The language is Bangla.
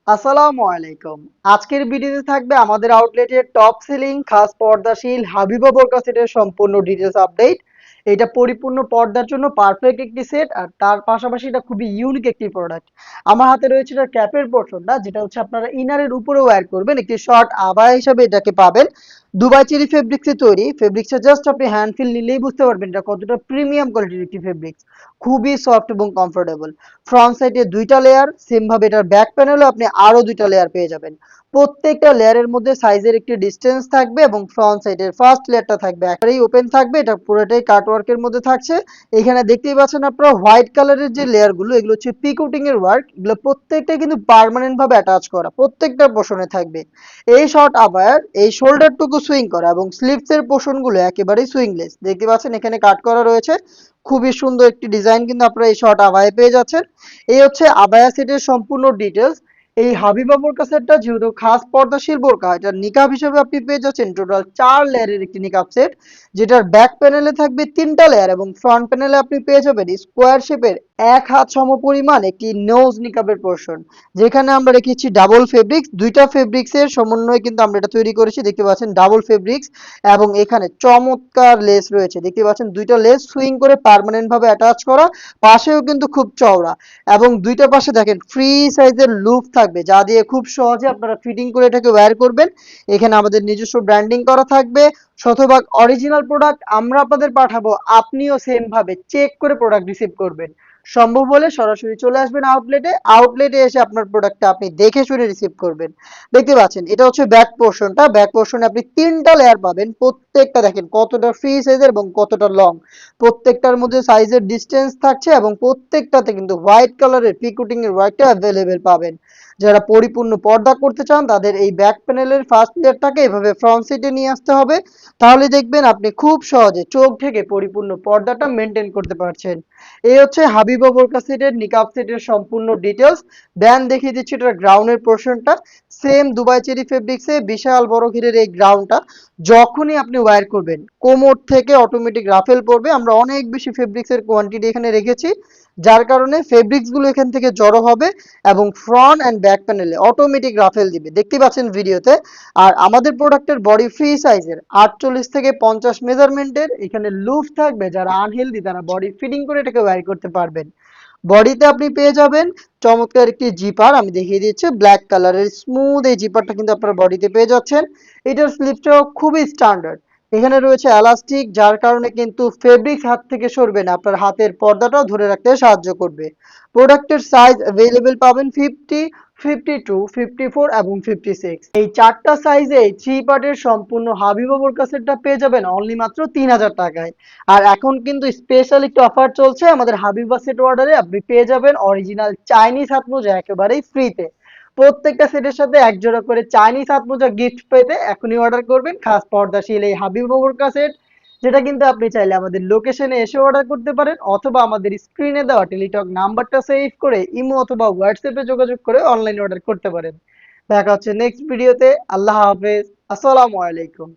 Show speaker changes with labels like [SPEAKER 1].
[SPEAKER 1] আসসালামু আলাইকুম। আজকের ভিডিওতে থাকবে আমাদের আউটলেটের টপ সেলিং খাস পর্দাশীল হাবিবা বোরকা সেটের সম্পূর্ণ ডিটেইলস আপডেট। এটা পরিপূর্ণ পর্দার জন্য পারফেক্ট একটি সেট আর তার পাশাপাশি এটা খুবই ইউনিক একটি প্রোডাক্ট। আমার হাতে রয়েছে এটার ক্যাপের পোর্শনটা যেটা হচ্ছে আপনারা ইনারের উপরে ওয়্যার করবেন। একটি শর্ট আবায়া হিসাবে এটাকে পাবেন। দুবাই চেরি ফেব্রিক্সে তৈরি। ফেব্রিক্সটা জাস্ট আপনি হ্যান্ড ফিল নিলেই বুঝতে পারবেন এটা কতটা প্রিমিয়াম কোয়ালিটির একটি ফেব্রিক্স। খুবই সফট এবং কমফোর্টেবল। ফ্রন্ট সাইডে দুইটা লেয়ার, সেম ভাবে এটার ব্যাক প্যানেলও আপনি আরো দুইটা লেয়ার পেয়ে যাবেন। প্রত্যেকটা লেয়ারের মধ্যে সাইজের একটি ডিসটেন্স থাকবে এবং ফ্রন্ট সাইডের ফার্স্ট লেয়ারটা থাকবে একেবারেই ওপেন থাকবে। এটা পুরোটাই কাটওয়ার্কের মধ্যে থাকছে। এখানে দেখতেই পাচ্ছেন আপনারা হোয়াইট কালারের যে লেয়ারগুলো এগুলো হচ্ছে পিকোটিং এর ওয়ার্ক। এগুলো প্রত্যেকটা কিন্তু পার্মানেন্ট ভাবে অ্যাটাচ করা, প্রত্যেকটা পোর্শনে থাকবে। এই শর্ট আবায়ার এই শোল্ডারটুকু সুইং করা এবং স্লিভস এর পোর্শনগুলো একেবারেই সুইংলেস। দেখতে পাচ্ছেন এখানে কাট করা রয়েছে। খুবই সুন্দর একটি ডিজাইন কিন্তু আপনারা এই শর্ট আবায়ায় পেয়ে যাচ্ছেন। এই হচ্ছে আবায়া সেটের সম্পূর্ণ ডিটেলস। এই হাবিবা বোরকা সেটটা যেহেতু খাস পর্দাশীল বোরকা, এটা নিকাব হিসেবে আপনি পেয়ে যাচ্ছেন টোটাল 4 লেয়ারের একটি নিকাব সেট, যেটার ব্যাক প্যানেলে থাকবে 3টা লেয়ার এবং ফ্রন্ট প্যানেলে আপনি পেয়ে যাবেন স্কোয়ার শেপের 1 হাত সমপরিমাণ একটি নোজ নিকাবের পোর্শন, যেখানে আমরা রেখেছি ডাবল ফেব্রিক্স। দুইটা ফেব্রিক্সের সমন্বয়ে কিন্তু আমরা এটা তৈরি করেছি। দেখতে পাচ্ছেন ডাবল ফেব্রিক্স এবং এখানে চমৎকার লেস রয়েছে। দেখতে পাচ্ছেন দুইটা লেস সুইং করে পার্মানেন্ট ভাবে অ্যাটাচ করা, পাশেও কিন্তু খুব চওড়া এবং দুইটা পাশে দেখেন ফ্রি সাইজের লুপ থাকবে, যা দিয়ে খুব সহজে আপনারা ফিটিং করে এটাকে ওয়্যার করবেন। এখানে আমাদের নিজস্ব ব্র্যান্ডিং করা থাকবে। শতভাগ অরিজিনাল প্রোডাক্ট আমরা আপনাদের পাঠাবো, আপনিও সেম ভাবে চেক করে প্রোডাক্ট রিসিভ করবেন। সম্ভব হলে সরাসরি চলে আসবেন আউটলেটে এসে আপনার প্রোডাক্টটা আপনি দেখে শুনে রিসিভ করবেন। দেখতে পাচ্ছেন এটা হচ্ছে ব্যাক পোর্শনটা। ব্যাক পোর্শনে আপনি 3টা লেয়ার পাবেন। প্রত্যেকটা দেখেন কতটা ফ্রি সাইজের এবং কতটা লং। প্রত্যেকটার মধ্যে সাইজের ডিসটেন্স থাকছে এবং প্রত্যেকটাতে কিন্তু হোয়াইট কালারের পিকুটিং এর ওয়ার্কটা অ্যাভেলেবেল পাবেন। যারা পরিপূর্ণ পর্দা করতে চান তাদের এই ব্যাক প্যানেলের ফার্স্ট লেয়ারটাকে এভাবে ফ্রন্ট সাইডে নিয়ে আসতে হবে। তাহলে দেখবেন আপনি খুব সহজে চোখ থেকে পরিপূর্ণ পর্দাটা মেনটেন করতে পারছেন। এই হচ্ছে হাবিবা বোরকা সেটের নিকাব সেটের সম্পূর্ণ ডিটেলস। দেন দেখিয়ে দিচ্ছি এটার গ্রাউন্ডের পোর্শনটা। সেম দুবাই চেরি ফেব্রিক্সে বিশাল বড় ঘিরের এই গ্রাউন্ডটা যখনই আপনি ওয়্যার করবেন কোমর থেকে অটোমেটিক রাফেল পড়বে। আমরা অনেক বেশি ফেব্রিক্সের কোয়ান্টিটি এখানে রেখেছি, যার কারণে ফেব্রিক্সগুলো এখান থেকে জড়ো হবে এবং ফ্রন্ট অ্যান্ড ব্যাক প্যানেলে অটোমেটিক রাফেল দিবে, দেখতে পাচ্ছেন ভিডিওতে। আর আমাদের প্রোডাক্টের বডি ফ্রি সাইজের 48 থেকে 50 মেজারমেন্টের এখানে লুফ থাকবে। যারা আনহেলদি তারা বডি ফিটিং করে এটাকে ওয়্যার করতে পারবেন। বডিতে আপনি পেয়ে যাবেন চমৎকার একটি জিপার, আমি দেখিয়ে দিচ্ছি ব্ল্যাক কালারের স্মুথ এই জিপারটা কিন্তু আপনারা বডিতে পেয়ে যাচ্ছেন। এটার স্লিপটাও খুবই স্ট্যান্ডার্ড। এখানে রয়েছে এলাস্টিক, যার কারণে কিন্তু ফেব্রিক্স হাত থেকে সরবে না, আপনার হাতের পর্দাটাও ধরে রাখতে সাহায্য করবে। প্রোডাক্টের সাইজ অ্যাভেলেবেল পাবেন 50, 52, 54 এবং 56। এই 4টা সাইজে এই 3 পার্টের সম্পূর্ণ হাবিবা বোরকা সেটটা পেয়ে যাবেন অনলি মাত্র 3000 টাকায়। আর এখন কিন্তু স্পেশাল একটি অফার চলছে, আমাদের হাবিবা সেট অর্ডারে আপনি পেয়ে যাবেন অরিজিনাল চাইনিজ হাত মোজা একেবারেই ফ্রিতে। প্রত্যেকটা সেটের সাথে এক জোড়া করে চাইনিজ হাত মোজা গিফট পেতে এখনই অর্ডার করবেন খাস পর্দাশীল এই হাবিবা বোরকা সেট, যেটা কিন্তু আপনি চাইলে আমাদের লোকেশনে এসে অর্ডার করতে পারেন অথবা আমাদের স্ক্রিনে দেওয়া টেলিটক নাম্বারটা সেভ করে ইমো অথবা হোয়াটসঅ্যাপে যোগাযোগ করে অনলাইন অর্ডার করতে পারেন। দেখা হচ্ছে নেক্সট ভিডিওতে। আল্লাহ হাফেজ। আসসালামু আলাইকুম।